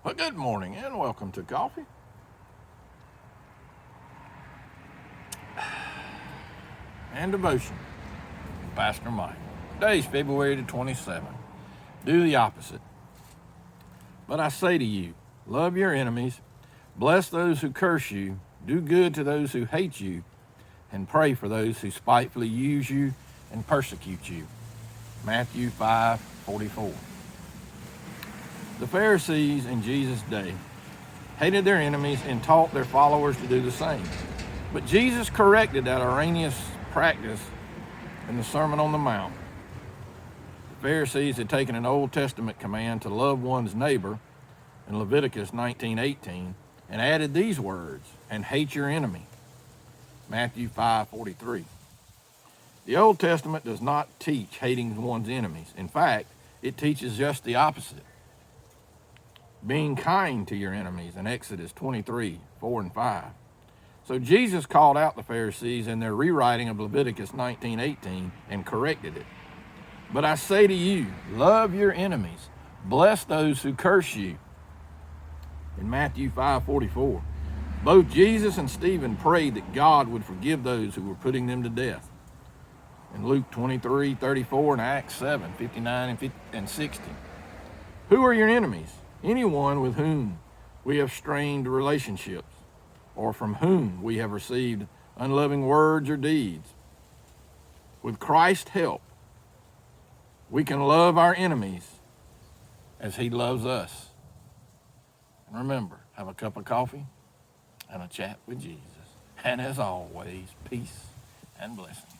Well, good morning and welcome to Coffee and Devotion. Pastor Mike. Today's February the 27th. Do the opposite. But I say to you, love your enemies, bless those who curse you, do good to those who hate you, and pray for those who spitefully use you and persecute you. Matthew 5:44. The Pharisees in Jesus' day hated their enemies and taught their followers to do the same. But Jesus corrected that erroneous practice in the Sermon on the Mount. The Pharisees had taken an Old Testament command to love one's neighbor in Leviticus 19:18 and added these words, and hate your enemy, Matthew 5:43. The Old Testament does not teach hating one's enemies. In fact, it teaches just the opposite. Being kind to your enemies in Exodus 23:4 and 5. So Jesus called out the Pharisees in their rewriting of Leviticus 19:18 and corrected it. But I say to you, love your enemies, bless those who curse you. In Matthew 5:44, both Jesus and Stephen prayed that God would forgive those who were putting them to death. In Luke 23:34 and Acts 7:59 and 60. Who are your enemies? Anyone with whom we have strained relationships, or from whom we have received unloving words or deeds. With Christ's help, we can love our enemies as he loves us. And remember, have a cup of coffee and a chat with Jesus. And as always, peace and blessings.